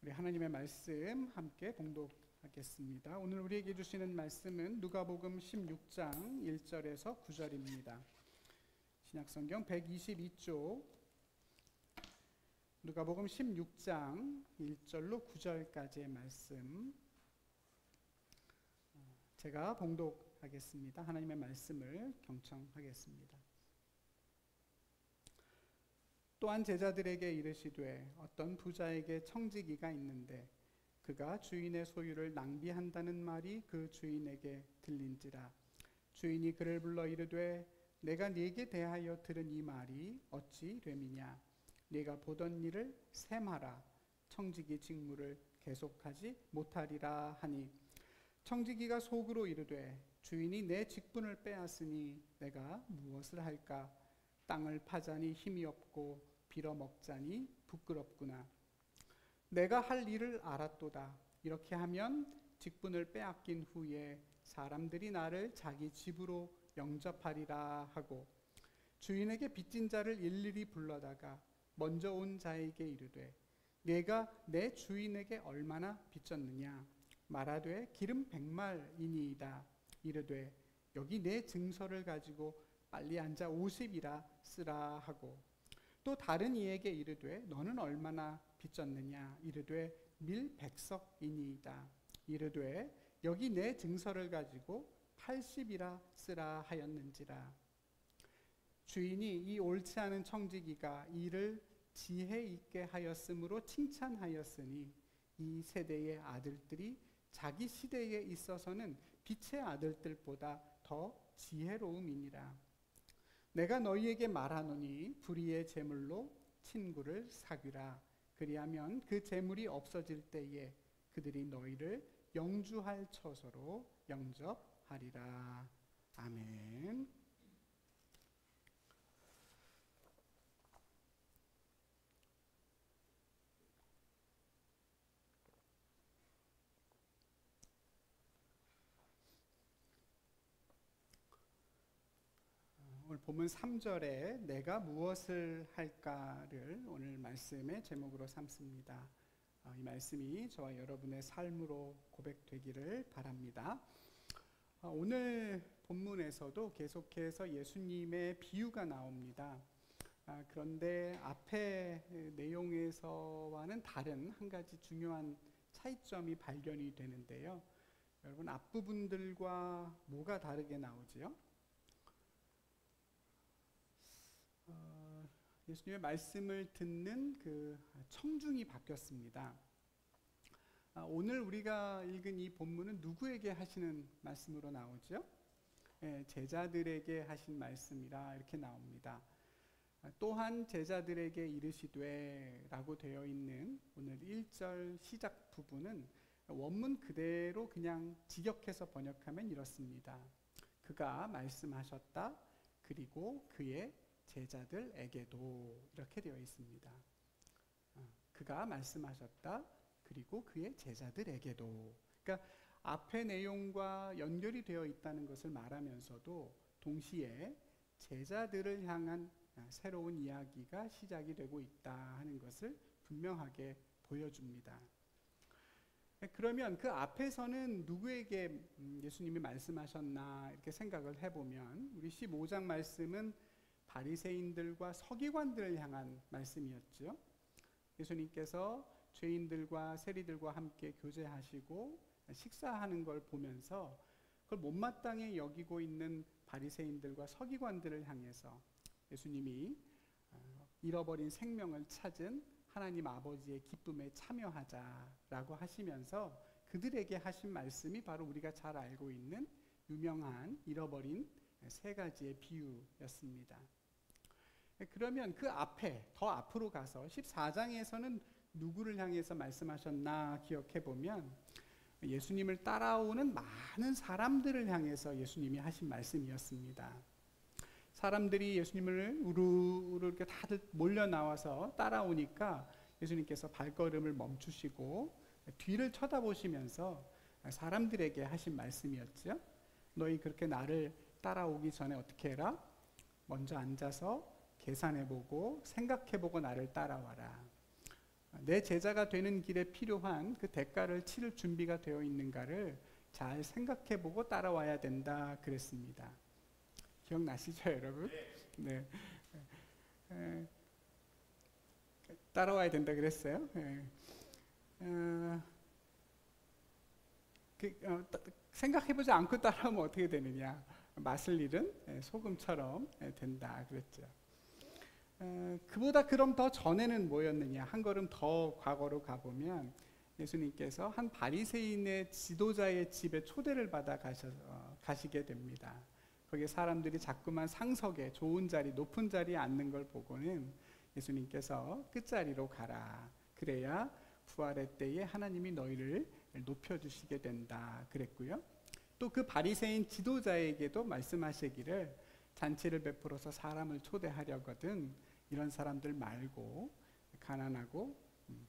우리 하나님의 말씀 함께 봉독하겠습니다. 오늘 우리에게 주시는 말씀은 누가복음 16장 1절에서 9절입니다. 신약성경 122쪽 누가복음 16장 1절로 9절까지의 말씀 제가 봉독하겠습니다. 하나님의 말씀을 경청하겠습니다. 또한 제자들에게 이르시되 어떤 부자에게 청지기가 있는데 그가 주인의 소유를 낭비한다는 말이 그 주인에게 들린지라. 주인이 그를 불러 이르되 내가 네게 대하여 들은 이 말이 어찌 됨이냐. 네가 보던 일을 셈하라. 청지기 직무를 계속하지 못하리라 하니, 청지기가 속으로 이르되 주인이 내 직분을 빼앗으니 내가 무엇을 할까. 땅을 파자니 힘이 없고 빌어먹자니 부끄럽구나. 내가 할 일을 알았도다. 이렇게 하면 직분을 빼앗긴 후에 사람들이 나를 자기 집으로 영접하리라 하고, 주인에게 빚진 자를 일일이 불러다가 먼저 온 자에게 이르되 네가 내 주인에게 얼마나 빚졌느냐. 말하되 기름 100말이니이다. 이르되 여기 내 증서를 가지고 빨리 앉아 50이라 쓰라 하고, 또 다른 이에게 이르되 너는 얼마나 빚졌느냐. 이르되 밀 100석이니이다. 이르되 여기 내 증서를 가지고 80이라 쓰라 하였는지라. 주인이 이 옳지 않은 청지기가 이를 지혜 있게 하였으므로 칭찬하였으니, 이 세대의 아들들이 자기 시대에 있어서는 빛의 아들들보다 더 지혜로움이니라. 내가 너희에게 말하노니 불의의 재물로 친구를 사귀라. 그리하면 그 재물이 없어질 때에 그들이 너희를 영주할 처소로 영접하리라. 아멘. 오늘 본문 3절에 내가 무엇을 할까를 오늘 말씀의 제목으로 삼습니다. 이 말씀이 저와 여러분의 삶으로 고백되기를 바랍니다. 오늘 본문에서도 계속해서 예수님의 비유가 나옵니다. 그런데 앞의 내용에서와는 다른 한 가지 중요한 차이점이 발견이 되는데요. 여러분, 앞부분들과 뭐가 다르게 나오지요? 예수님의 말씀을 듣는 그 청중이 바뀌었습니다. 오늘 우리가 읽은 이 본문은 누구에게 하시는 말씀으로 나오죠? 제자들에게 하신 말씀이라 이렇게 나옵니다. 또한 제자들에게 이르시되 라고 되어 있는 오늘 1절 시작 부분은 원문 그대로 그냥 직역해서 번역하면 이렇습니다. 그가 말씀하셨다. 그리고 그의 제자들에게도, 이렇게 되어 있습니다. 그가 말씀하셨다. 그리고 그의 제자들에게도. 그러니까 앞의 내용과 연결이 되어 있다는 것을 말하면서도 동시에 제자들을 향한 새로운 이야기가 시작이 되고 있다 하는 것을 분명하게 보여줍니다. 그러면 그 앞에서는 누구에게 예수님이 말씀하셨나 이렇게 생각을 해보면, 우리 15장 말씀은 바리새인들과 서기관들을 향한 말씀이었죠. 예수님께서 죄인들과 세리들과 함께 교제하시고 식사하는 걸 보면서 그걸 못마땅히 여기고 있는 바리새인들과 서기관들을 향해서 예수님이 잃어버린 생명을 찾은 하나님 아버지의 기쁨에 참여하자라고 하시면서 그들에게 하신 말씀이 바로 우리가 잘 알고 있는 유명한 잃어버린 세 가지의 비유였습니다. 그러면 그 앞에, 더 앞으로 가서 14장에서는 누구를 향해서 말씀하셨나 기억해 보면, 예수님을 따라오는 많은 사람들을 향해서 예수님이 하신 말씀이었습니다. 사람들이 예수님을 우르르 이렇게 다들 몰려 나와서 따라오니까 예수님께서 발걸음을 멈추시고 뒤를 쳐다보시면서 사람들에게 하신 말씀이었죠. 너희 그렇게 나를 따라오기 전에 어떻게 해라? 먼저 앉아서 계산해보고 생각해보고 나를 따라와라. 내 제자가 되는 길에 필요한 그 대가를 치를 준비가 되어 있는가를 잘 생각해보고 따라와야 된다 그랬습니다. 기억나시죠, 여러분? 네. 따라와야 된다 그랬어요. 생각해보지 않고 따라오면 어떻게 되느냐? 맛을 잃은 소금처럼 된다 그랬죠. 그보다 그럼 더 전에는 뭐였느냐? 한 걸음 더 과거로 가보면 예수님께서 한 바리새인의 지도자의 집에 초대를 받아 가시게 됩니다. 거기에 사람들이 자꾸만 상석에 좋은 자리, 높은 자리에 앉는 걸 보고는 예수님께서 끝자리로 가라. 그래야 부활의 때에 하나님이 너희를 높여주시게 된다 그랬고요. 또 그 바리새인 지도자에게도 말씀하시기를 잔치를 베풀어서 사람을 초대하려거든 이런 사람들 말고 가난하고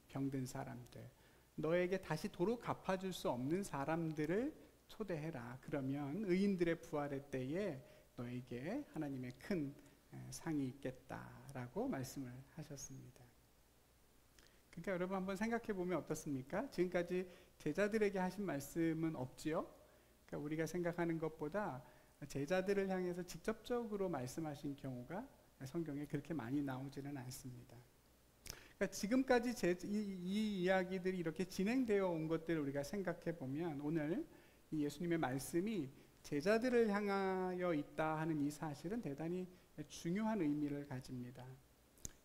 병든 사람들, 너에게 다시 도로 갚아줄 수 없는 사람들을 초대해라. 그러면 의인들의 부활의 때에 너에게 하나님의 큰 상이 있겠다라고 말씀을 하셨습니다. 그러니까 여러분 한번 생각해 보면 어떻습니까? 지금까지 제자들에게 하신 말씀은 없지요? 그러니까 우리가 생각하는 것보다 제자들을 향해서 직접적으로 말씀하신 경우가 성경에 그렇게 많이 나오지는 않습니다. 그러니까 지금까지 이 이야기들이 이렇게 진행되어 온 것들을 우리가 생각해 보면 오늘 이 예수님의 말씀이 제자들을 향하여 있다 하는 이 사실은 대단히 중요한 의미를 가집니다.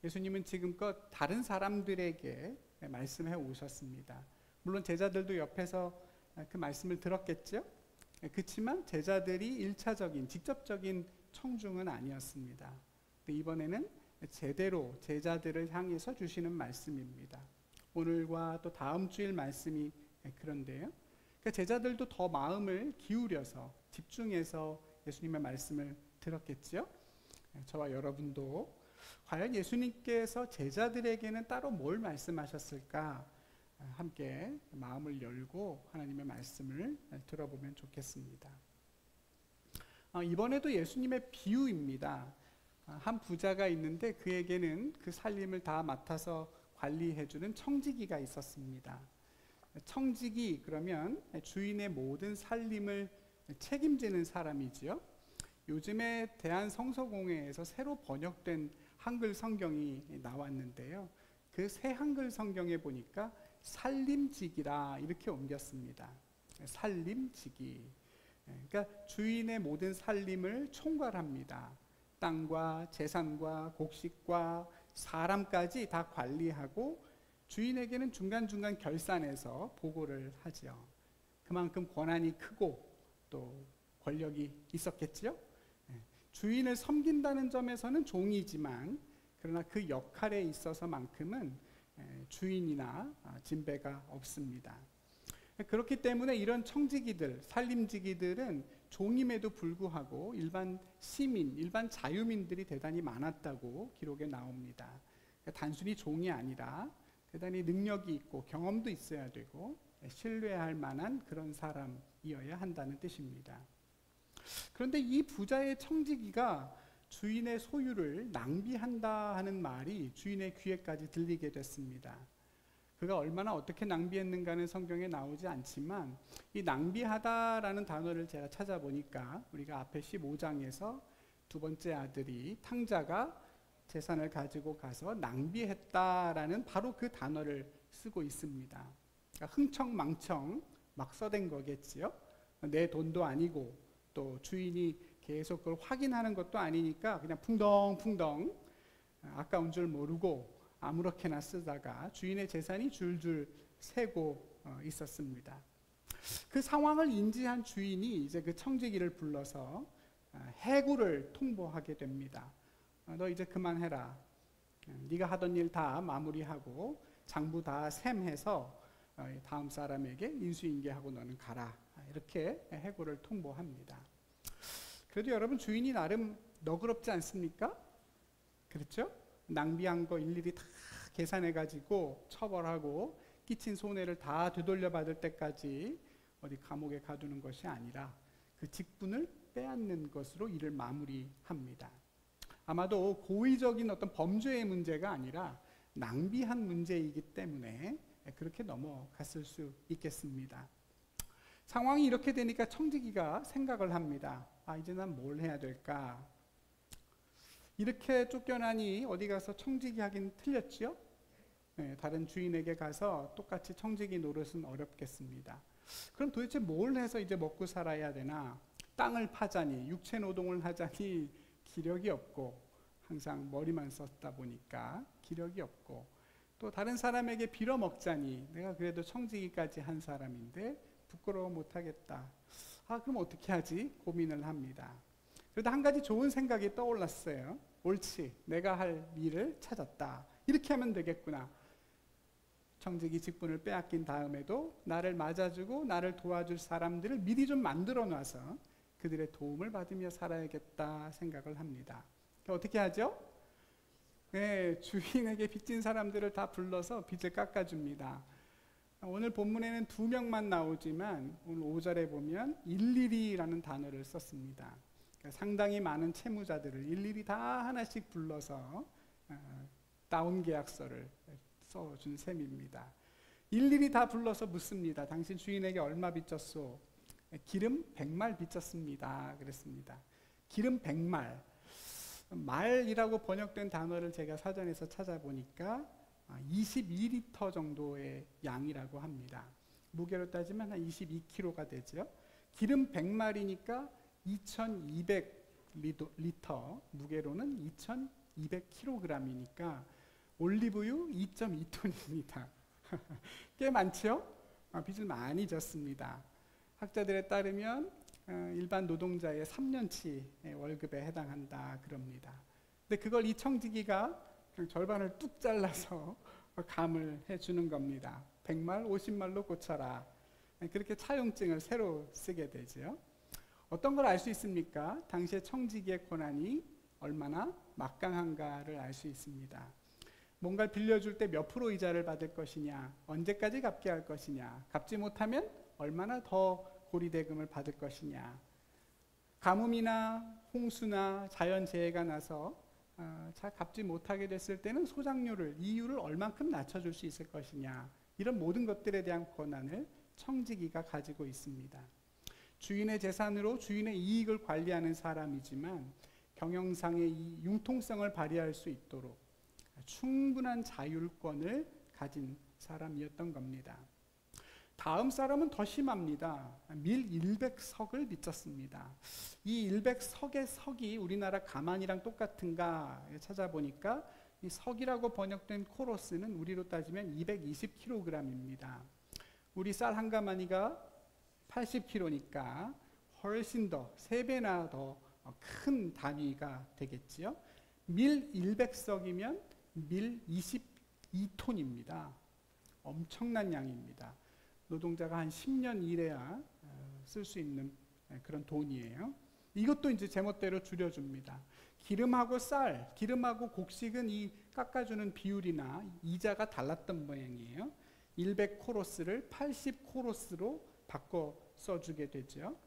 예수님은 지금껏 다른 사람들에게 말씀해 오셨습니다. 물론 제자들도 옆에서 그 말씀을 들었겠죠. 그렇지만 제자들이 1차적인 직접적인 청중은 아니었습니다. 이번에는 제대로 제자들을 향해서 주시는 말씀입니다. 오늘과 또 다음 주일 말씀이 그런데요. 그러니까 제자들도 더 마음을 기울여서 집중해서 예수님의 말씀을 들었겠죠. 저와 여러분도 과연 예수님께서 제자들에게는 따로 뭘 말씀하셨을까 함께 마음을 열고 하나님의 말씀을 들어보면 좋겠습니다. 이번에도 예수님의 비유입니다. 한 부자가 있는데 그에게는 그 살림을 다 맡아서 관리해주는 청지기가 있었습니다. 청지기 그러면 주인의 모든 살림을 책임지는 사람이지요. 요즘에 대한성서공회에서 새로 번역된 한글 성경이 나왔는데요. 그 새 한글 성경에 보니까 살림직이라 이렇게 옮겼습니다. 살림직이. 그러니까 주인의 모든 살림을 총괄합니다. 땅과 재산과 곡식과 사람까지 다 관리하고 주인에게는 중간중간 결산해서 보고를 하죠. 그만큼 권한이 크고 또 권력이 있었겠죠. 주인을 섬긴다는 점에서는 종이지만 그러나 그 역할에 있어서만큼은 주인이나 진배가 없습니다. 그렇기 때문에 이런 청지기들, 살림지기들은 종임에도 불구하고 일반 시민, 일반 자유민들이 대단히 많았다고 기록에 나옵니다. 단순히 종이 아니라 대단히 능력이 있고 경험도 있어야 되고 신뢰할 만한 그런 사람이어야 한다는 뜻입니다. 그런데 이 부자의 청지기가 주인의 소유를 낭비한다 하는 말이 주인의 귀에까지 들리게 됐습니다. 그가 얼마나 어떻게 낭비했는가는 성경에 나오지 않지만 이 낭비하다라는 단어를 제가 찾아보니까 우리가 앞에 15장에서 두 번째 아들이 탕자가 재산을 가지고 가서 낭비했다라는 바로 그 단어를 쓰고 있습니다. 그러니까 흥청망청 막 써댄 거겠지요. 내 돈도 아니고 또 주인이 계속 그걸 확인하는 것도 아니니까 그냥 풍덩풍덩 아까운 줄 모르고 아무렇게나 쓰다가 주인의 재산이 줄줄 새고 있었습니다. 그 상황을 인지한 주인이 이제 그 청지기를 불러서 해고를 통보하게 됩니다. 너 이제 그만해라. 네가 하던 일 다 마무리하고 장부 다 셈해서 다음 사람에게 인수인계하고 너는 가라. 이렇게 해고를 통보합니다. 그래도 여러분 주인이 나름 너그럽지 않습니까? 그렇죠? 낭비한 거 일일이 다 계산해가지고 처벌하고 끼친 손해를 다 되돌려 받을 때까지 어디 감옥에 가두는 것이 아니라 그 직분을 빼앗는 것으로 일을 마무리합니다. 아마도 고의적인 어떤 범죄의 문제가 아니라 낭비한 문제이기 때문에 그렇게 넘어갔을 수 있겠습니다. 상황이 이렇게 되니까 청지기가 생각을 합니다. 이제 난 뭘 해야 될까? 이렇게 쫓겨나니 어디 가서 청지기 하긴 틀렸죠? 다른 주인에게 가서 똑같이 청지기 노릇은 어렵겠습니다. 그럼 도대체 뭘 해서 이제 먹고 살아야 되나? 땅을 파자니, 육체 노동을 하자니 기력이 없고, 항상 머리만 썼다 보니까 기력이 없고, 또 다른 사람에게 빌어먹자니 내가 그래도 청지기까지 한 사람인데 부끄러워 못하겠다. 그럼 어떻게 하지? 고민을 합니다. 그러다 한 가지 좋은 생각이 떠올랐어요. 옳지, 내가 할 일을 찾았다. 이렇게 하면 되겠구나. 청지기 직분을 빼앗긴 다음에도 나를 맞아주고 나를 도와줄 사람들을 미리 좀 만들어 놔서 그들의 도움을 받으며 살아야겠다 생각을 합니다. 어떻게 하죠? 주인에게 빚진 사람들을 다 불러서 빚을 깎아줍니다. 오늘 본문에는 2명만 나오지만 오늘 5절에 보면 일일이라는 단어를 썼습니다. 그러니까 상당히 많은 채무자들을 일일이 다 하나씩 불러서 다운 계약서를 써준 셈입니다. 일일이 다 불러서 묻습니다. 당신 주인에게 얼마 빚졌소? 기름 100말 빚졌습니다. 그랬습니다. 기름 100말. 말이라고 번역된 단어를 제가 사전에서 찾아보니까 22리터 정도의 양이라고 합니다. 무게로 따지면 한 22kg가 되죠. 기름 100마리니까 2200리터, 무게로는 2200kg이니까 올리브유 2.2톤입니다. 꽤 많죠? 빚을 많이 졌습니다. 학자들에 따르면 일반 노동자의 3년치 월급에 해당한다 그럽니다. 근데 그걸 이 청지기가 그냥 절반을 뚝 잘라서 감을 해주는 겁니다. 100말, 50말로 고쳐라. 그렇게 차용증을 새로 쓰게 되죠. 어떤 걸 알 수 있습니까? 당시의 청지기의 고난이 얼마나 막강한가를 알 수 있습니다. 뭔가를 빌려줄 때 몇 프로 이자를 받을 것이냐, 언제까지 갚게 할 것이냐, 갚지 못하면 얼마나 더 고리대금을 받을 것이냐, 가뭄이나 홍수나 자연재해가 나서 잘 갚지 못하게 됐을 때는 소장료를, 이율을 얼만큼 낮춰줄 수 있을 것이냐, 이런 모든 것들에 대한 권한을 청지기가 가지고 있습니다. 주인의 재산으로 주인의 이익을 관리하는 사람이지만 경영상의 이 융통성을 발휘할 수 있도록 충분한 자율권을 가진 사람이었던 겁니다. 다음 사람은 더 심합니다. 밀 100석을 빚졌습니다. 이 100석의 석이 우리나라 가만이랑 똑같은가 찾아보니까 이 석이라고 번역된 코로스는 우리로 따지면 220kg입니다. 우리 쌀 한 가마니가 80kg니까 훨씬 더 3배나 더 큰 단위가 되겠지요. 밀 100석이면 밀 22톤입니다. 엄청난 양입니다. 노동자가 한 10년 일해야 쓸 수 있는 그런 돈이에요. 이것도 이제 제멋대로 줄여줍니다. 기름하고 쌀, 기름하고 곡식은 이 깎아주는 비율이나 이자가 달랐던 모양이에요. 100코로스를 80코로스로 바꿔 써주게 되죠.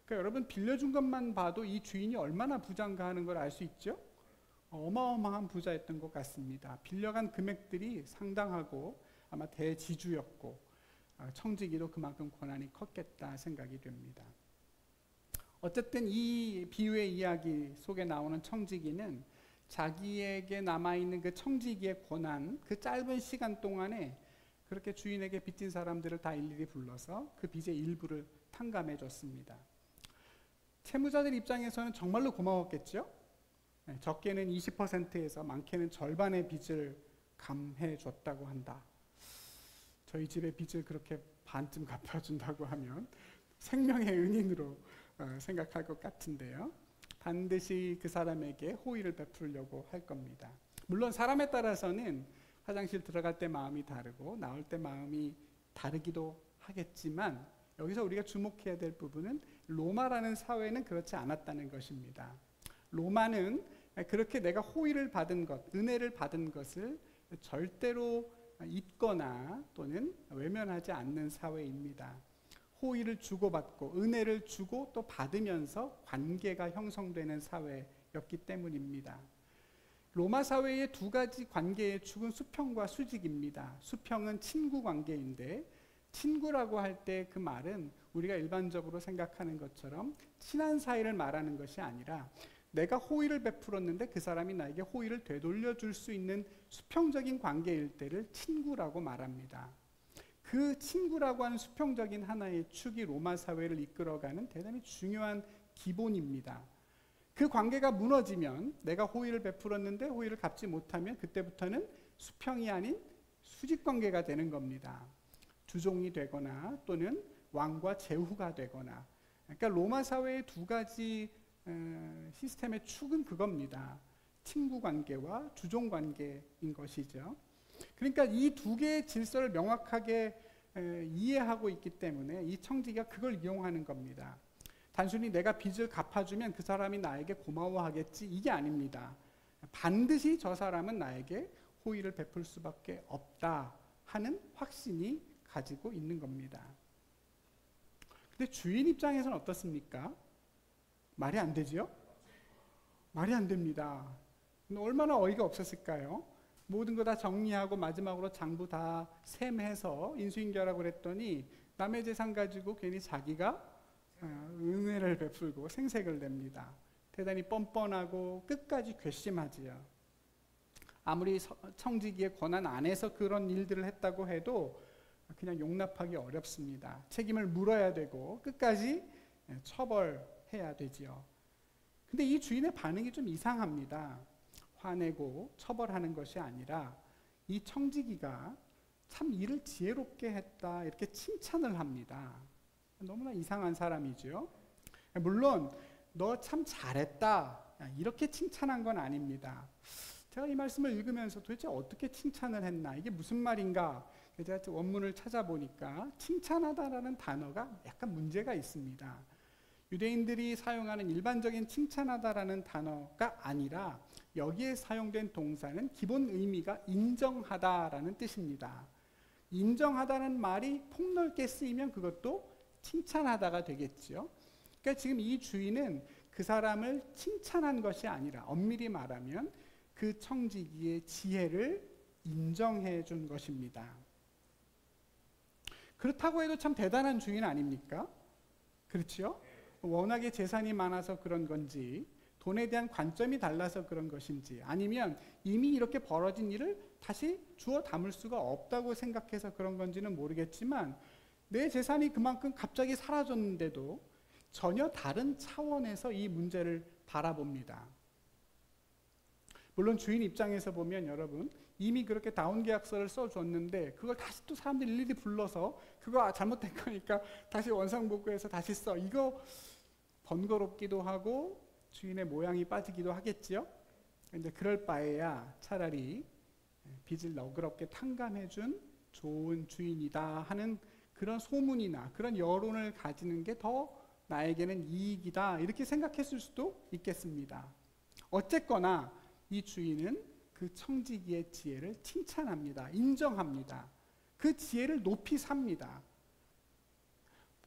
그러니까 여러분 빌려준 것만 봐도 이 주인이 얼마나 부자인가 하는 걸 알 수 있죠. 어마어마한 부자였던 것 같습니다. 빌려간 금액들이 상당하고 아마 대지주였고 청지기도 그만큼 권한이 컸겠다 생각이 됩니다. 어쨌든 이 비유의 이야기 속에 나오는 청지기는 자기에게 남아있는 그 청지기의 권한, 그 짧은 시간 동안에 그렇게 주인에게 빚진 사람들을 다 일일이 불러서 그 빚의 일부를 탕감해 줬습니다. 채무자들 입장에서는 정말로 고마웠겠죠? 적게는 20%에서 많게는 절반의 빚을 감해 줬다고 한다. 저희 집의 빚을 그렇게 반쯤 갚아준다고 하면 생명의 은인으로 생각할 것 같은데요. 반드시 그 사람에게 호의를 베풀려고 할 겁니다. 물론 사람에 따라서는 화장실 들어갈 때 마음이 다르고 나올 때 마음이 다르기도 하겠지만 여기서 우리가 주목해야 될 부분은 로마라는 사회는 그렇지 않았다는 것입니다. 로마는 그렇게 내가 호의를 받은 것, 은혜를 받은 것을 절대로 잊거나 또는 외면하지 않는 사회입니다. 호의를 주고받고 은혜를 주고 또 받으면서 관계가 형성되는 사회였기 때문입니다. 로마 사회의 두 가지 관계의 축은 수평과 수직입니다. 수평은 친구 관계인데 친구라고 할 때 그 말은 우리가 일반적으로 생각하는 것처럼 친한 사이를 말하는 것이 아니라 내가 호의를 베풀었는데 그 사람이 나에게 호의를 되돌려 줄 수 있는 수평적인 관계일 때를 친구라고 말합니다. 그 친구라고 하는 수평적인 하나의 축이 로마 사회를 이끌어가는 대단히 중요한 기본입니다. 그 관계가 무너지면 내가 호의를 베풀었는데 호의를 갚지 못하면 그때부터는 수평이 아닌 수직 관계가 되는 겁니다. 주종이 되거나 또는 왕과 제후가 되거나. 그러니까 로마 사회의 두 가지 시스템의 축은 그겁니다. 친구 관계와 주종 관계인 것이죠. 그러니까 이 두 개의 질서를 명확하게 이해하고 있기 때문에 이 청지기가 그걸 이용하는 겁니다. 단순히 내가 빚을 갚아주면 그 사람이 나에게 고마워하겠지 이게 아닙니다. 반드시 저 사람은 나에게 호의를 베풀 수밖에 없다 하는 확신이 가지고 있는 겁니다. 근데 주인 입장에서는 어떻습니까? 말이 안 되지요? 말이 안 됩니다. 얼마나 어이가 없었을까요? 모든 거 다 정리하고 마지막으로 장부 다 셈해서 인수인계하라고 그랬더니 남의 재산 가지고 괜히 자기가 은혜를 베풀고 생색을 냅니다. 대단히 뻔뻔하고 끝까지 괘씸하지요. 아무리 청지기의 권한 안에서 그런 일들을 했다고 해도 그냥 용납하기 어렵습니다. 책임을 물어야 되고 끝까지 처벌해야 되지요. 근데 이 주인의 반응이 좀 이상합니다. 화내고 처벌하는 것이 아니라 이 청지기가 참 일을 지혜롭게 했다 이렇게 칭찬을 합니다. 너무나 이상한 사람이죠. 물론 너 참 잘했다 이렇게 칭찬한 건 아닙니다. 제가 이 말씀을 읽으면서 도대체 어떻게 칭찬을 했나 이게 무슨 말인가 제가 원문을 찾아보니까 칭찬하다라는 단어가 약간 문제가 있습니다. 유대인들이 사용하는 일반적인 칭찬하다라는 단어가 아니라 여기에 사용된 동사는 기본 의미가 인정하다라는 뜻입니다. 인정하다는 말이 폭넓게 쓰이면 그것도 칭찬하다가 되겠죠. 그러니까 지금 이 주인은 그 사람을 칭찬한 것이 아니라 엄밀히 말하면 그 청지기의 지혜를 인정해 준 것입니다. 그렇다고 해도 참 대단한 주인 아닙니까? 그렇죠? 워낙에 재산이 많아서 그런 건지 돈에 대한 관점이 달라서 그런 것인지 아니면 이미 이렇게 벌어진 일을 다시 주워 담을 수가 없다고 생각해서 그런 건지는 모르겠지만 내 재산이 그만큼 갑자기 사라졌는데도 전혀 다른 차원에서 이 문제를 바라봅니다. 물론 주인 입장에서 보면 여러분 이미 그렇게 다운계약서를 써줬는데 그걸 다시 또 사람들 일일이 불러서 그거 잘못된 거니까 다시 원상복구해서 다시 써. 이거 번거롭기도 하고 주인의 모양이 빠지기도 하겠지요. 근데 그럴 바에야 차라리 빚을 너그럽게 탕감해준 좋은 주인이다 하는 그런 소문이나 그런 여론을 가지는 게 더 나에게는 이익이다 이렇게 생각했을 수도 있겠습니다. 어쨌거나 이 주인은 그 청지기의 지혜를 칭찬합니다. 인정합니다. 그 지혜를 높이 삽니다.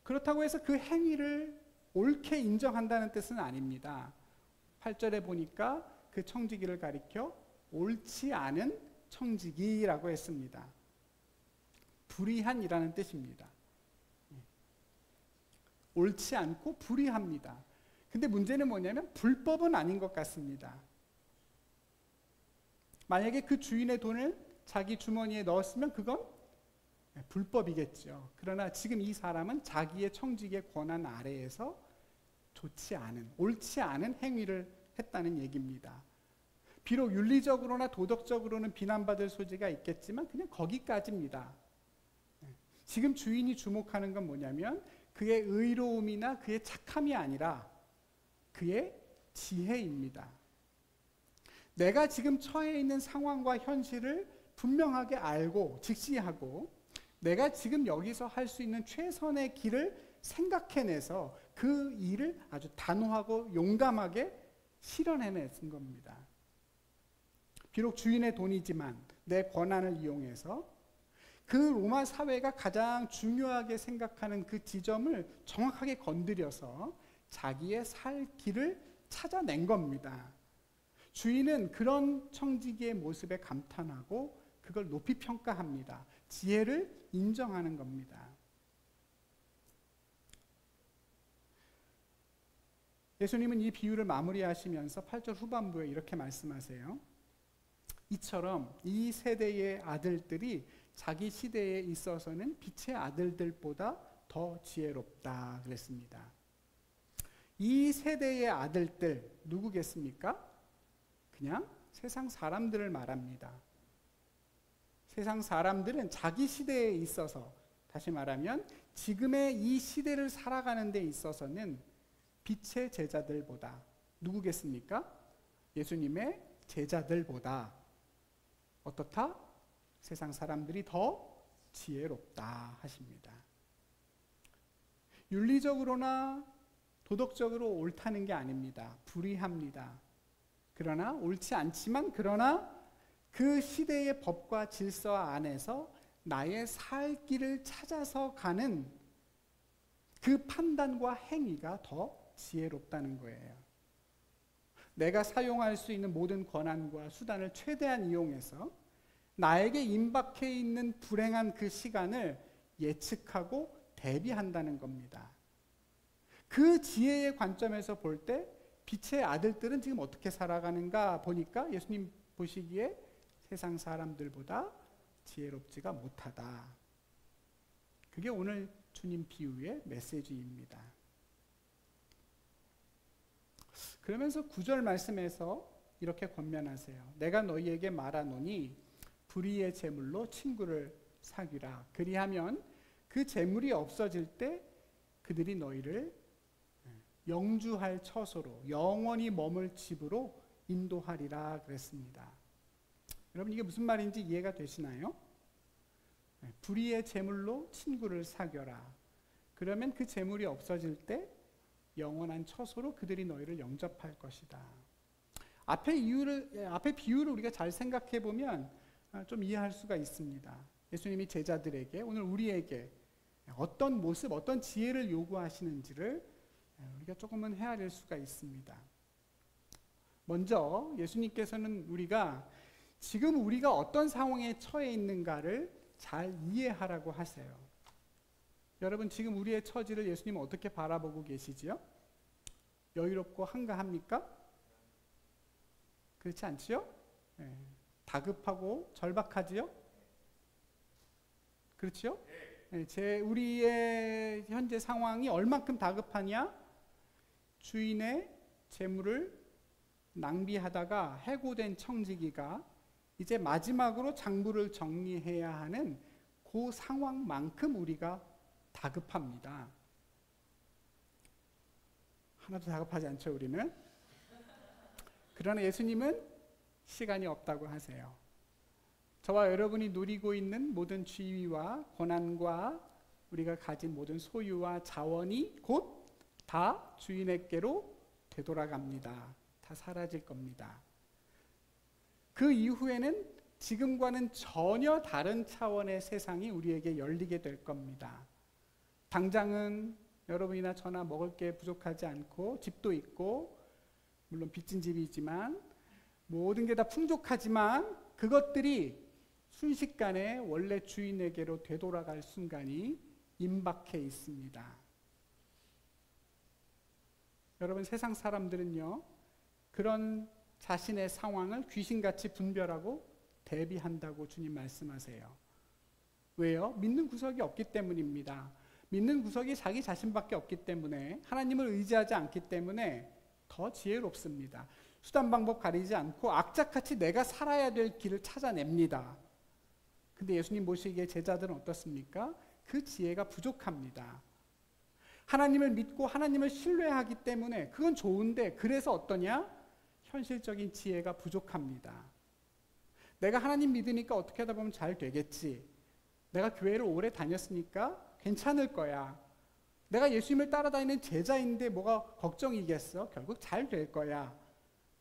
그렇다고 해서 그 행위를 옳게 인정한다는 뜻은 아닙니다. 8절에 보니까 그 청지기를 가리켜 옳지 않은 청지기라고 했습니다. 불의한이라는 뜻입니다. 옳지 않고 불의합니다. 근데 문제는 뭐냐면 불법은 아닌 것 같습니다. 만약에 그 주인의 돈을 자기 주머니에 넣었으면 그건 불법이겠죠. 그러나 지금 이 사람은 자기의 청지기의 권한 아래에서 좋지 않은, 옳지 않은 행위를 했다는 얘기입니다. 비록 윤리적으로나 도덕적으로는 비난받을 소지가 있겠지만 그냥 거기까지입니다. 지금 주인이 주목하는 건 뭐냐면 그의 의로움이나 그의 착함이 아니라 그의 지혜입니다. 내가 지금 처해 있는 상황과 현실을 분명하게 알고 직시하고 내가 지금 여기서 할 수 있는 최선의 길을 생각해내서 그 일을 아주 단호하고 용감하게 실현해낸 겁니다. 비록 주인의 돈이지만 내 권한을 이용해서 그 로마 사회가 가장 중요하게 생각하는 그 지점을 정확하게 건드려서 자기의 살 길을 찾아낸 겁니다. 주인은 그런 청지기의 모습에 감탄하고 그걸 높이 평가합니다. 지혜를 인정하는 겁니다. 예수님은 이 비유를 마무리하시면서 8절 후반부에 이렇게 말씀하세요. 이처럼 이 세대의 아들들이 자기 시대에 있어서는 빛의 아들들보다 더 지혜롭다 그랬습니다. 이 세대의 아들들 누구겠습니까? 그냥 세상 사람들을 말합니다. 세상 사람들은 자기 시대에 있어서, 다시 말하면 지금의 이 시대를 살아가는 데 있어서는 빛의 제자들보다, 누구겠습니까? 예수님의 제자들보다 어떻다? 세상 사람들이 더 지혜롭다 하십니다. 윤리적으로나 도덕적으로 옳다는 게 아닙니다. 불의합니다. 그러나 옳지 않지만, 그러나 그 시대의 법과 질서 안에서 나의 살 길을 찾아서 가는 그 판단과 행위가 더 지혜롭다는 거예요. 내가 사용할 수 있는 모든 권한과 수단을 최대한 이용해서 나에게 임박해 있는 불행한 그 시간을 예측하고 대비한다는 겁니다. 그 지혜의 관점에서 볼 때 빛의 아들들은 지금 어떻게 살아가는가 보니까 예수님 보시기에 세상 사람들보다 지혜롭지가 못하다. 그게 오늘 주님 비유의 메시지입니다. 그러면서 9절 말씀에서 이렇게 권면하세요. 내가 너희에게 말하노니 불의의 재물로 친구를 사귀라. 그리하면 그 재물이 없어질 때 그들이 너희를 영주할 처소로, 영원히 머물 집으로 인도하리라 그랬습니다. 여러분, 이게 무슨 말인지 이해가 되시나요? 불의의 재물로 친구를 사귀어라. 그러면 그 재물이 없어질 때 영원한 처소로 그들이 너희를 영접할 것이다. 앞에 비유를 우리가 잘 생각해 보면 좀 이해할 수가 있습니다. 예수님이 제자들에게, 오늘 우리에게 어떤 모습, 어떤 지혜를 요구하시는지를 우리가 조금은 헤아릴 수가 있습니다. 먼저 예수님께서는 지금 우리가 어떤 상황에 처해 있는가를 잘 이해하라고 하세요. 여러분, 지금 우리의 처지를 예수님은 어떻게 바라보고 계시지요? 여유롭고 한가합니까? 그렇지 않지요? 네. 다급하고 절박하지요? 그렇지요? 네. 우리의 현재 상황이 얼만큼 다급하냐? 주인의 재물을 낭비하다가 해고된 청지기가 이제 마지막으로 장부를 정리해야 하는 그 상황만큼 우리가 다급합니다. 하나도 다급하지 않죠, 우리는? 그러나 예수님은 시간이 없다고 하세요. 저와 여러분이 누리고 있는 모든 지위와 권한과 우리가 가진 모든 소유와 자원이 곧 다 주인에게로 되돌아갑니다. 다 사라질 겁니다. 그 이후에는 지금과는 전혀 다른 차원의 세상이 우리에게 열리게 될 겁니다. 당장은 여러분이나 저나 먹을 게 부족하지 않고 집도 있고, 물론 빚진 집이지만 모든 게 다 풍족하지만 그것들이 순식간에 원래 주인에게로 되돌아갈 순간이 임박해 있습니다. 여러분, 세상 사람들은요, 그런 자신의 상황을 귀신같이 분별하고 대비한다고 주님 말씀하세요. 왜요? 믿는 구석이 없기 때문입니다. 믿는 구석이 자기 자신밖에 없기 때문에, 하나님을 의지하지 않기 때문에 더 지혜롭습니다. 수단 방법 가리지 않고 악착같이 내가 살아야 될 길을 찾아냅니다. 근데 예수님 모시기에 제자들은 어떻습니까? 그 지혜가 부족합니다. 하나님을 믿고 하나님을 신뢰하기 때문에 그건 좋은데, 그래서 어떠냐? 현실적인 지혜가 부족합니다. 내가 하나님 믿으니까 어떻게 하다 보면 잘 되겠지. 내가 교회를 오래 다녔으니까 괜찮을 거야. 내가 예수님을 따라다니는 제자인데 뭐가 걱정이겠어? 결국 잘 될 거야.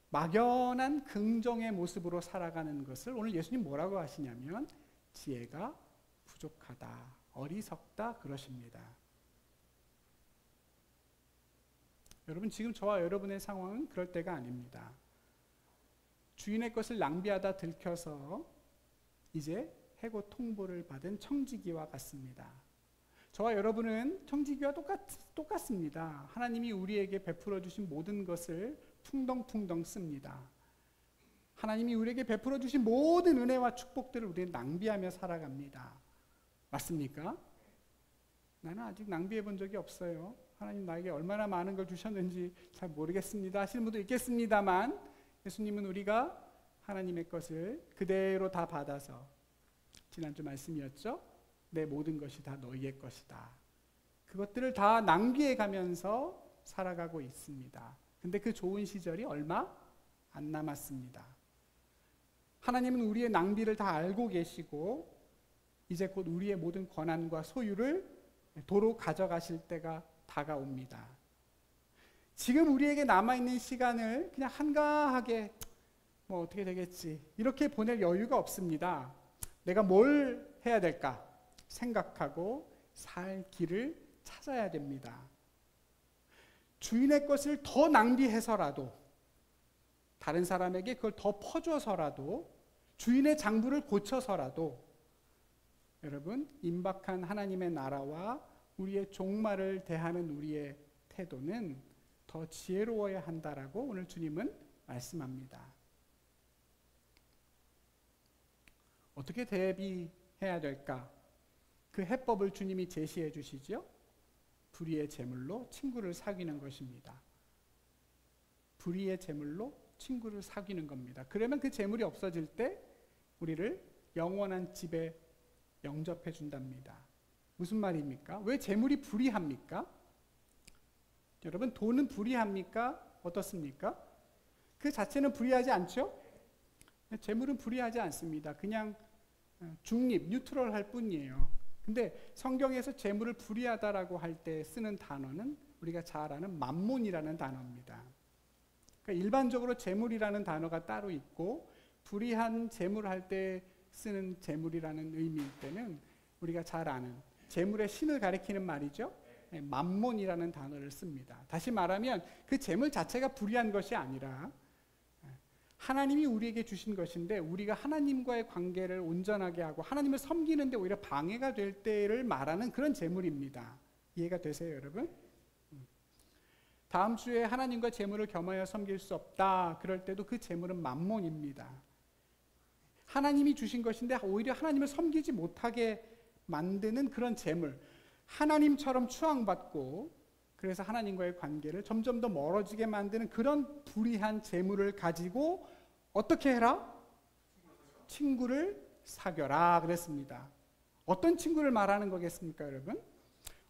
막연한 긍정의 모습으로 살아가는 것을 오늘 예수님 뭐라고 하시냐면 지혜가 부족하다, 어리석다 그러십니다. 여러분, 지금 저와 여러분의 상황은 그럴 때가 아닙니다. 주인의 것을 낭비하다 들켜서 이제 해고 통보를 받은 청지기와 같습니다. 저와 여러분은 청지기와 똑같습니다. 하나님이 우리에게 베풀어 주신 모든 것을 풍덩풍덩 씁니다. 하나님이 우리에게 베풀어 주신 모든 은혜와 축복들을 우리는 낭비하며 살아갑니다. 맞습니까? 나는 아직 낭비해 본 적이 없어요. 하나님 나에게 얼마나 많은 걸 주셨는지 잘 모르겠습니다 하시는 분도 있겠습니다만, 예수님은 우리가 하나님의 것을 그대로 다 받아서, 지난주 말씀이었죠? 내 모든 것이 다 너희의 것이다. 그것들을 다 낭비해 가면서 살아가고 있습니다. 근데 그 좋은 시절이 얼마 안 남았습니다. 하나님은 우리의 낭비를 다 알고 계시고 이제 곧 우리의 모든 권한과 소유를 도로 가져가실 때가 다가옵니다. 지금 우리에게 남아있는 시간을 그냥 한가하게 뭐 어떻게 되겠지 이렇게 보낼 여유가 없습니다. 내가 뭘 해야 될까 생각하고 살 길을 찾아야 됩니다. 주인의 것을 더 낭비해서라도, 다른 사람에게 그걸 더 퍼줘서라도, 주인의 장부를 고쳐서라도 여러분, 임박한 하나님의 나라와 우리의 종말을 대하는 우리의 태도는 더 지혜로워야 한다라고 오늘 주님은 말씀합니다. 어떻게 대비해야 될까? 그 해법을 주님이 제시해 주시죠. 불의의 제물로 친구를 사귀는 것입니다. 불의의 제물로 친구를 사귀는 겁니다. 그러면 그 제물이 없어질 때 우리를 영원한 집에 영접해 준답니다. 무슨 말입니까? 왜 제물이 불의합니까? 여러분, 돈은 불의합니까? 어떻습니까? 그 자체는 불의하지 않죠? 제물은 불의하지 않습니다. 그냥 중립, 뉴트럴할 뿐이에요. 근데 성경에서 제물을 불의하다라고 할 때 쓰는 단어는 우리가 잘 아는 맘몬이라는 단어입니다. 그러니까 일반적으로 제물이라는 단어가 따로 있고 불의한 제물 할 때 쓰는 제물이라는 의미일 때는 우리가 잘 아는 제물의 신을 가리키는 말이죠. 맘몬이라는 단어를 씁니다. 다시 말하면 그 제물 자체가 불의한 것이 아니라 하나님이 우리에게 주신 것인데 우리가 하나님과의 관계를 온전하게 하고 하나님을 섬기는데 오히려 방해가 될 때를 말하는 그런 제물입니다. 이해가 되세요, 여러분? 다음 주에 하나님과 제물을 겸하여 섬길 수 없다. 그럴 때도 그 제물은 맘몬입니다. 하나님이 주신 것인데 오히려 하나님을 섬기지 못하게 만드는 그런 제물, 하나님처럼 추앙받고 그래서 하나님과의 관계를 점점 더 멀어지게 만드는 그런 불의한 제물을 가지고 어떻게 해라? 친구를 사겨라 그랬습니다. 어떤 친구를 말하는 거겠습니까, 여러분?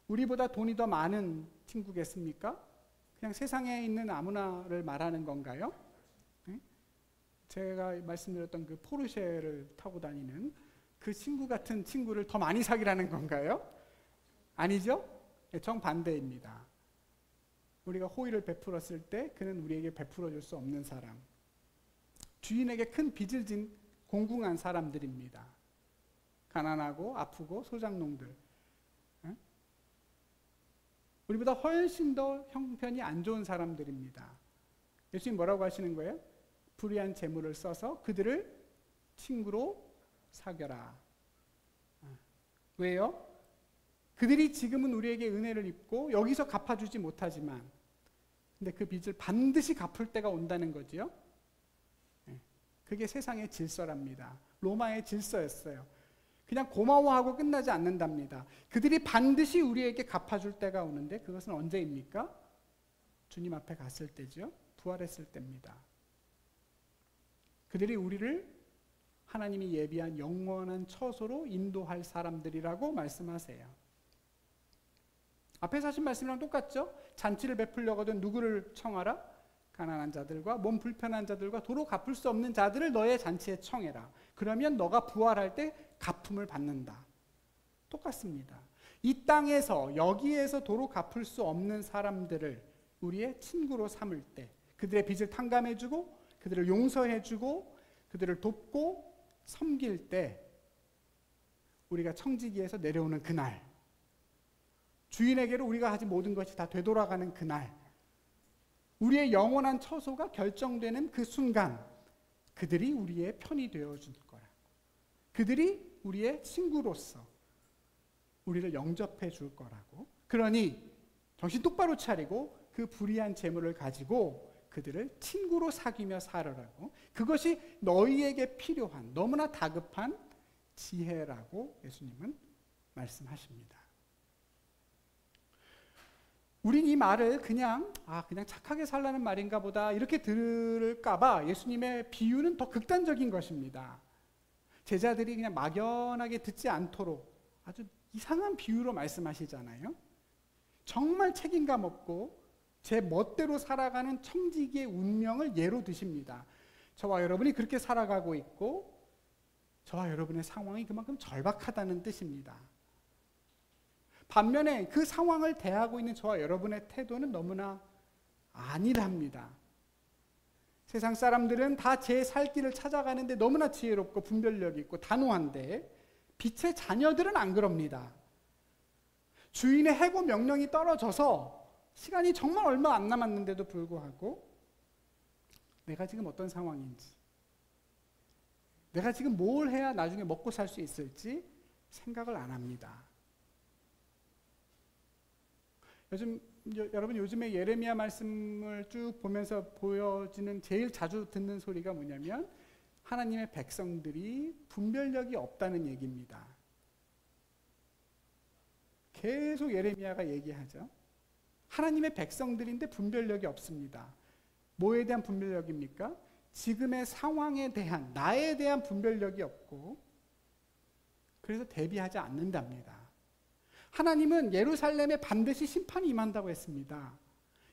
우리보다 돈이 더 많은 친구겠습니까? 그냥 세상에 있는 아무나를 말하는 건가요? 제가 말씀드렸던 그 포르쉐를 타고 다니는 그 친구 같은 친구를 더 많이 사귀라는 건가요? 아니죠? 정반대입니다. 우리가 호의를 베풀었을 때 그는 우리에게 베풀어 줄 수 없는 사람, 주인에게 큰 빚을 진 공궁한 사람들입니다. 가난하고 아프고 소장농들, 우리보다 훨씬 더 형편이 안 좋은 사람들입니다. 예수님 뭐라고 하시는 거예요? 불의한 재물을 써서 그들을 친구로 사겨라. 왜요? 그들이 지금은 우리에게 은혜를 입고 여기서 갚아주지 못하지만 근데 그 빚을 반드시 갚을 때가 온다는 거지요. 그게 세상의 질서랍니다. 로마의 질서였어요. 그냥 고마워하고 끝나지 않는답니다. 그들이 반드시 우리에게 갚아줄 때가 오는데 그것은 언제입니까? 주님 앞에 갔을 때죠. 부활했을 때입니다. 그들이 우리를 하나님이 예비한 영원한 처소로 인도할 사람들이라고 말씀하세요. 앞에서 하신 말씀이랑 똑같죠? 잔치를 베풀려거든 누구를 청하라? 가난한 자들과 몸 불편한 자들과 도로 갚을 수 없는 자들을 너의 잔치에 청해라. 그러면 너가 부활할 때 갚음을 받는다. 똑같습니다. 이 땅에서 여기에서 도로 갚을 수 없는 사람들을 우리의 친구로 삼을 때 그들의 빚을 탕감해주고 그들을 용서해주고 그들을 돕고 섬길 때 우리가 청지기에서 내려오는 그날, 주인에게로 우리가 가진 모든 것이 다 되돌아가는 그날, 우리의 영원한 처소가 결정되는 그 순간, 그들이 우리의 편이 되어줄 거라고. 그들이 우리의 친구로서 우리를 영접해 줄 거라고. 그러니 정신 똑바로 차리고 그 불의한 재물을 가지고 그들을 친구로 사귀며 살아라고. 그것이 너희에게 필요한 너무나 다급한 지혜라고 예수님은 말씀하십니다. 우린 이 말을 그냥 착하게 살라는 말인가 보다 이렇게 들을까 봐 예수님의 비유는 더 극단적인 것입니다. 제자들이 그냥 막연하게 듣지 않도록 아주 이상한 비유로 말씀하시잖아요. 정말 책임감 없고 제 멋대로 살아가는 청지기의 운명을 예로 드십니다. 저와 여러분이 그렇게 살아가고 있고 저와 여러분의 상황이 그만큼 절박하다는 뜻입니다. 반면에 그 상황을 대하고 있는 저와 여러분의 태도는 너무나 안일합니다. 세상 사람들은 다 제 살 길을 찾아가는데 너무나 지혜롭고 분별력 있고 단호한데 빛의 자녀들은 안 그럽니다. 주인의 해고 명령이 떨어져서 시간이 정말 얼마 안 남았는데도 불구하고 내가 지금 어떤 상황인지, 내가 지금 뭘 해야 나중에 먹고 살 수 있을지 생각을 안 합니다. 여러분 요즘에 예레미야 말씀을 쭉 보면서 보여지는 제일 자주 듣는 소리가 뭐냐면 하나님의 백성들이 분별력이 없다는 얘기입니다. 계속 예레미야가 얘기하죠. 하나님의 백성들인데 분별력이 없습니다. 뭐에 대한 분별력입니까? 지금의 상황에 대한, 나에 대한 분별력이 없고 그래서 대비하지 않는답니다. 하나님은 예루살렘에 반드시 심판이 임한다고 했습니다.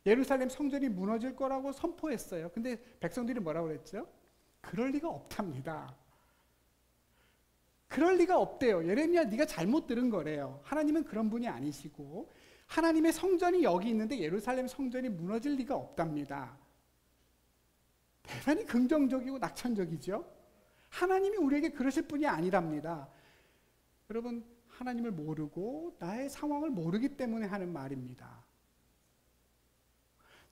예루살렘 성전이 무너질 거라고 선포했어요. 근데 백성들이 뭐라고 그랬죠? 그럴 리가 없답니다. 그럴 리가 없대요. 예레미야 네가 잘못 들은 거래요. 하나님은 그런 분이 아니시고 하나님의 성전이 여기 있는데 예루살렘 성전이 무너질 리가 없답니다. 대단히 긍정적이고 낙천적이죠. 하나님이 우리에게 그러실 분이 아니랍니다. 여러분 하나님을 모르고 나의 상황을 모르기 때문에 하는 말입니다.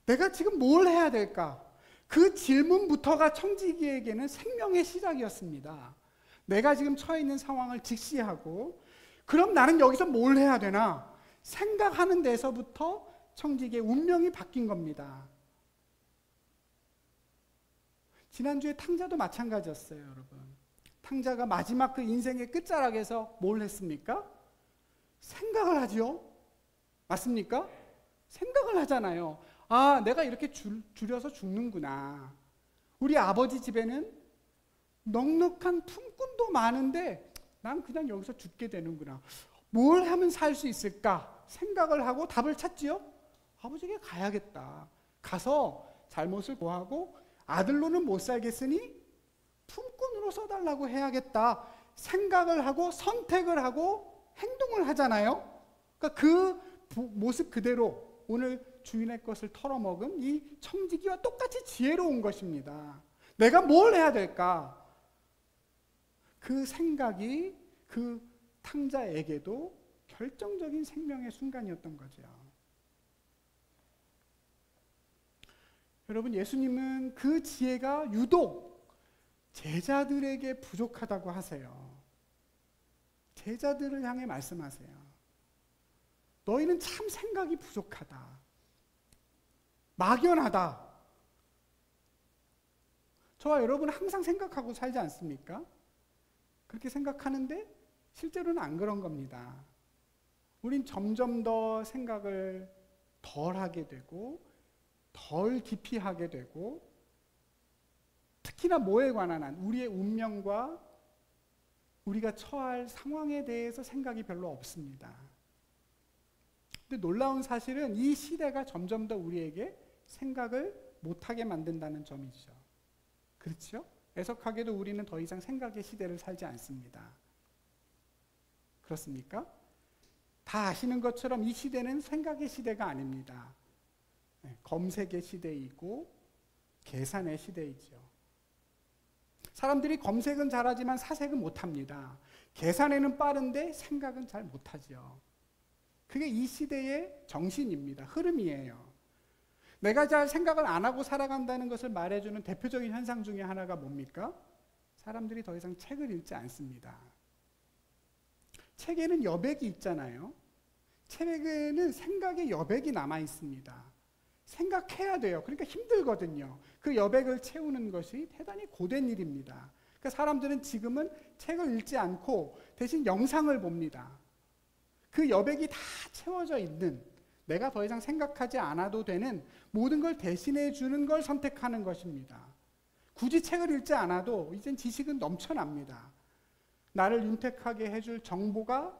내가 지금 뭘 해야 될까? 그 질문부터가 청지기에게는 생명의 시작이었습니다. 내가 지금 처해 있는 상황을 직시하고 그럼 나는 여기서 뭘 해야 되나? 생각하는 데서부터 청지기의 운명이 바뀐 겁니다. 지난주에 탕자도 마찬가지였어요, 여러분. 탕자가 마지막 그 인생의 끝자락에서 뭘 했습니까? 생각을 하죠. 맞습니까? 생각을 하잖아요. 아, 내가 이렇게 줄여서 죽는구나. 우리 아버지 집에는 넉넉한 품꾼도 많은데 난 그냥 여기서 죽게 되는구나. 뭘 하면 살 수 있을까? 생각을 하고 답을 찾지요. 아버지에게 가야겠다. 가서 잘못을 고하고 아들로는 못 살겠으니 품꾼으로 써달라고 해야겠다. 생각을 하고 선택을 하고 행동을 하잖아요. 그러니까 그 모습 그대로 오늘 주인의 것을 털어먹은 이 청지기와 똑같이 지혜로운 것입니다. 내가 뭘 해야 될까? 그 생각이 그 탕자에게도 결정적인 생명의 순간이었던 거죠. 여러분, 예수님은 그 지혜가 유독 제자들에게 부족하다고 하세요. 제자들을 향해 말씀하세요. 너희는 참 생각이 부족하다. 막연하다. 저와 여러분 항상 생각하고 살지 않습니까? 그렇게 생각하는데 실제로는 안 그런 겁니다. 우린 점점 더 생각을 덜 하게 되고 덜 깊이 하게 되고 특히나 뭐에 관한 한 우리의 운명과 우리가 처할 상황에 대해서 생각이 별로 없습니다. 근데 놀라운 사실은 이 시대가 점점 더 우리에게 생각을 못하게 만든다는 점이죠. 그렇죠? 애석하게도 우리는 더 이상 생각의 시대를 살지 않습니다. 그렇습니까? 다 아시는 것처럼 이 시대는 생각의 시대가 아닙니다. 검색의 시대이고 계산의 시대이죠. 사람들이 검색은 잘하지만 사색은 못합니다. 계산에는 빠른데 생각은 잘 못하죠. 그게 이 시대의 정신입니다. 흐름이에요. 내가 잘 생각을 안 하고 살아간다는 것을 말해주는 대표적인 현상 중에 하나가 뭡니까? 사람들이 더 이상 책을 읽지 않습니다. 책에는 여백이 있잖아요. 책에는 생각의 여백이 남아 있습니다. 생각해야 돼요. 그러니까 힘들거든요. 그 여백을 채우는 것이 대단히 고된 일입니다. 그러니까 사람들은 지금은 책을 읽지 않고 대신 영상을 봅니다. 그 여백이 다 채워져 있는, 내가 더 이상 생각하지 않아도 되는 모든 걸 대신해 주는 걸 선택하는 것입니다. 굳이 책을 읽지 않아도 이젠 지식은 넘쳐납니다. 나를 윤택하게 해줄 정보가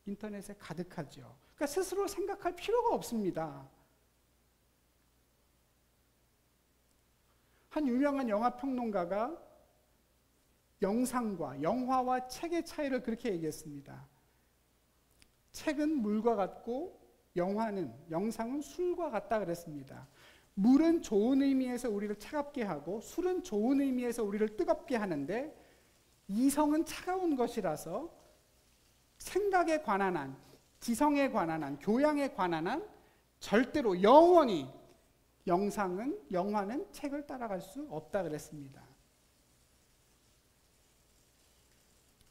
인터넷에 가득하죠. 그러니까 스스로 생각할 필요가 없습니다. 한 유명한 영화 평론가가 영상과 영화와 책의 차이를 그렇게 얘기했습니다. 책은 물과 같고 영상은 술과 같다 그랬습니다. 물은 좋은 의미에서 우리를 차갑게 하고 술은 좋은 의미에서 우리를 뜨겁게 하는데 이성은 차가운 것이라서 생각에 관한 한, 지성에 관한 한, 교양에 관한 한 절대로 영원히 영화는 책을 따라갈 수 없다 그랬습니다.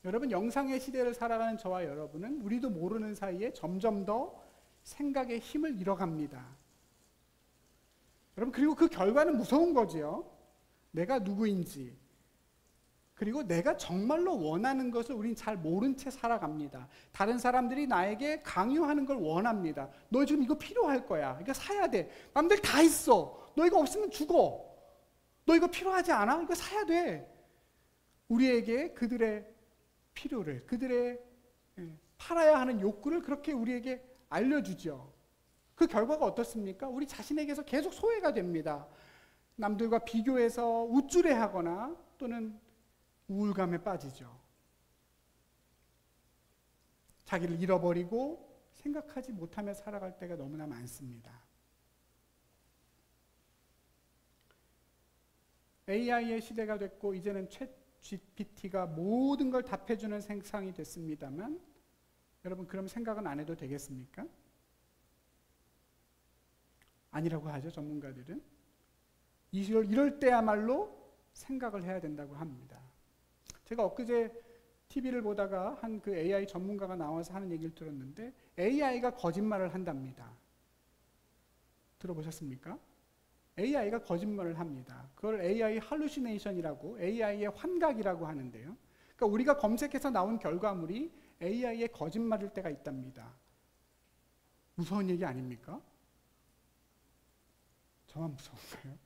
여러분, 영상의 시대를 살아가는 저와 여러분은 우리도 모르는 사이에 점점 더 생각의 힘을 잃어갑니다. 여러분, 그리고 그 결과는 무서운 거지요. 내가 누구인지, 그리고 내가 정말로 원하는 것을 우린 잘 모른 채 살아갑니다. 다른 사람들이 나에게 강요하는 걸 원합니다. 너 지금 이거 필요할 거야. 이거 사야 돼. 남들 다 있어. 너 이거 없으면 죽어. 너 이거 필요하지 않아? 이거 사야 돼. 우리에게 그들의 필요를, 그들의 팔아야 하는 욕구를 그렇게 우리에게 알려주죠. 그 결과가 어떻습니까? 우리 자신에게서 계속 소외가 됩니다. 남들과 비교해서 우쭐해하거나 또는 우울감에 빠지죠. 자기를 잃어버리고 생각하지 못하며 살아갈 때가 너무나 많습니다. AI의 시대가 됐고 이제는 챗GPT가 모든 걸 답해주는 세상이 됐습니다만 여러분, 그럼 생각은 안 해도 되겠습니까? 아니라고 하죠, 전문가들은. 이럴 때야말로 생각을 해야 된다고 합니다. 제가 엊그제 TV를 보다가 한 그 AI 전문가가 나와서 하는 얘기를 들었는데 AI가 거짓말을 한답니다. 들어보셨습니까? AI가 거짓말을 합니다. 그걸 AI 할루시네이션이라고, AI의 환각이라고 하는데요. 그러니까 우리가 검색해서 나온 결과물이 AI의 거짓말일 때가 있답니다. 무서운 얘기 아닙니까? 저만 무서운가요?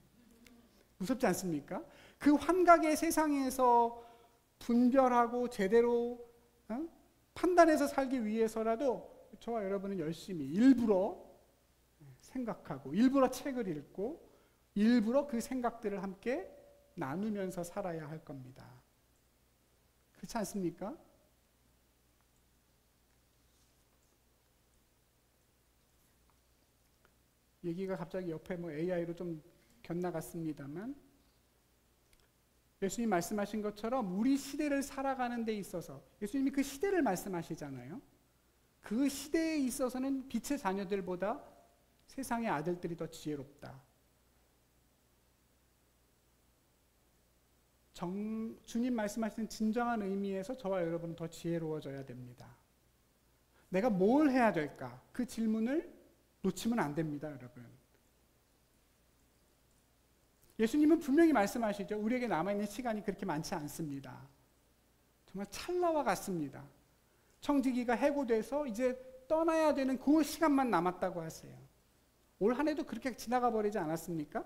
무섭지 않습니까? 그 환각의 세상에서 분별하고 제대로 판단해서 살기 위해서라도 저와 여러분은 열심히 일부러 생각하고 일부러 책을 읽고 일부러 그 생각들을 함께 나누면서 살아야 할 겁니다. 그렇지 않습니까? 얘기가 갑자기 옆에 AI로 좀 곁나갔습니다만 예수님 말씀하신 것처럼 우리 시대를 살아가는 데 있어서 예수님이 그 시대를 말씀하시잖아요. 그 시대에 있어서는 빛의 자녀들보다 세상의 아들들이 더 지혜롭다. 주님 말씀하시는 진정한 의미에서 저와 여러분은 더 지혜로워져야 됩니다. 내가 뭘 해야 될까? 그 질문을 놓치면 안 됩니다, 여러분. 예수님은 분명히 말씀하시죠. 우리에게 남아있는 시간이 그렇게 많지 않습니다. 정말 찰나와 같습니다. 청지기가 해고돼서 이제 떠나야 되는 그 시간만 남았다고 하세요. 올 한 해도 그렇게 지나가 버리지 않았습니까?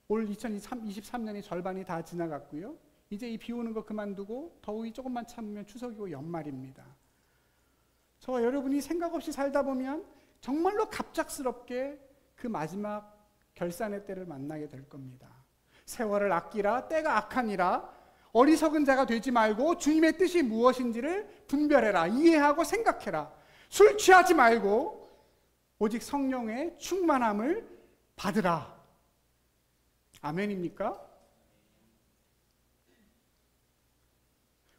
올 2023년이 절반이 다 지나갔고요. 이제 이 비 오는 거 그만두고 더위 조금만 참으면 추석이고 연말입니다. 저와 여러분이 생각 없이 살다 보면 정말로 갑작스럽게 그 마지막 결산의 때를 만나게 될 겁니다. 세월을 아끼라, 때가 악하니라. 어리석은 자가 되지 말고 주님의 뜻이 무엇인지를 분별해라. 이해하고 생각해라. 술 취하지 말고 오직 성령의 충만함을 받으라. 아멘입니까?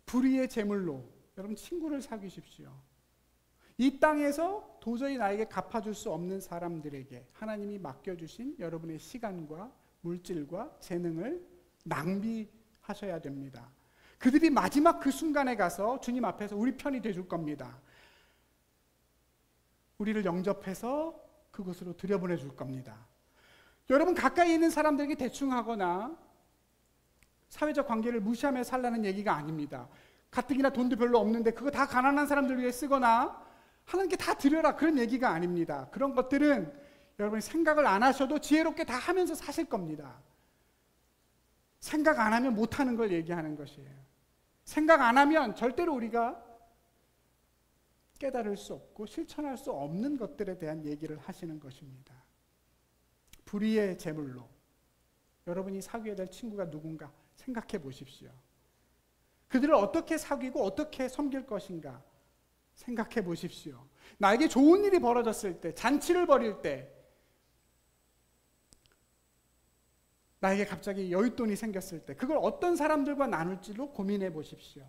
불의의 제물로 여러분 친구를 사귀십시오. 이 땅에서 도저히 나에게 갚아줄 수 없는 사람들에게 하나님이 맡겨주신 여러분의 시간과 물질과 재능을 낭비하셔야 됩니다. 그들이 마지막 그 순간에 가서 주님 앞에서 우리 편이 돼줄 겁니다. 우리를 영접해서 그곳으로 들여보내줄 겁니다. 여러분, 가까이 있는 사람들에게 대충 하거나 사회적 관계를 무시하며 살라는 얘기가 아닙니다. 가뜩이나 돈도 별로 없는데 그거 다 가난한 사람들 위해 쓰거나 하나님께 다 드려라, 그런 얘기가 아닙니다. 그런 것들은 여러분이 생각을 안 하셔도 지혜롭게 다 하면서 사실 겁니다. 생각 안 하면 못하는 걸 얘기하는 것이에요. 생각 안 하면 절대로 우리가 깨달을 수 없고 실천할 수 없는 것들에 대한 얘기를 하시는 것입니다. 불의의 제물로 여러분이 사귀어야 될 친구가 누군가 생각해 보십시오. 그들을 어떻게 사귀고 어떻게 섬길 것인가 생각해 보십시오. 나에게 좋은 일이 벌어졌을 때, 잔치를 벌일 때, 나에게 갑자기 여윳돈이 생겼을 때 그걸 어떤 사람들과 나눌지로 고민해 보십시오.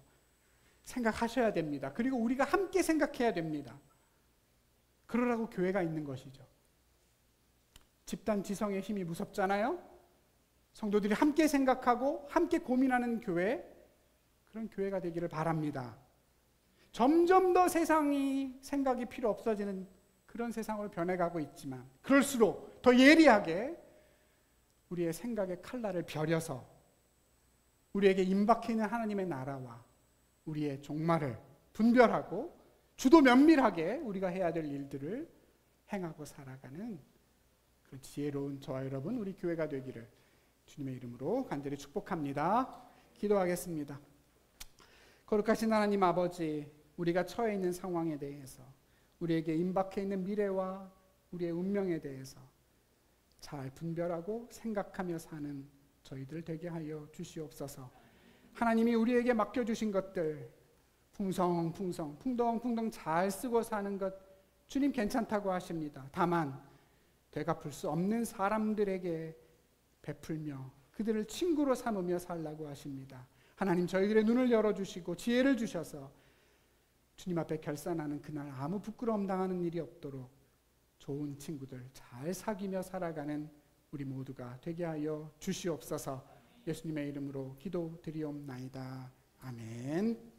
생각하셔야 됩니다. 그리고 우리가 함께 생각해야 됩니다. 그러라고 교회가 있는 것이죠. 집단 지성의 힘이 무섭잖아요. 성도들이 함께 생각하고 함께 고민하는 교회, 그런 교회가 되기를 바랍니다. 점점 더 세상이 생각이 필요 없어지는 그런 세상으로 변해가고 있지만 그럴수록 더 예리하게 우리의 생각의 칼날을 벼려서 우리에게 임박해 있는 하나님의 나라와 우리의 종말을 분별하고 주도 면밀하게 우리가 해야 될 일들을 행하고 살아가는 그 지혜로운 저와 여러분, 우리 교회가 되기를 주님의 이름으로 간절히 축복합니다. 기도하겠습니다. 거룩하신 하나님 아버지, 우리가 처해 있는 상황에 대해서, 우리에게 임박해 있는 미래와 우리의 운명에 대해서 잘 분별하고 생각하며 사는 저희들 되게 하여 주시옵소서. 하나님이 우리에게 맡겨주신 것들 풍성풍성 풍덩풍덩 잘 쓰고 사는 것 주님 괜찮다고 하십니다. 다만 되갚을 수 없는 사람들에게 베풀며 그들을 친구로 삼으며 살라고 하십니다. 하나님, 저희들의 눈을 열어주시고 지혜를 주셔서 주님 앞에 결산하는 그날 아무 부끄러움 당하는 일이 없도록 좋은 친구들 잘 사귀며 살아가는 우리 모두가 되게 하여 주시옵소서. 예수님의 이름으로 기도드리옵나이다. 아멘.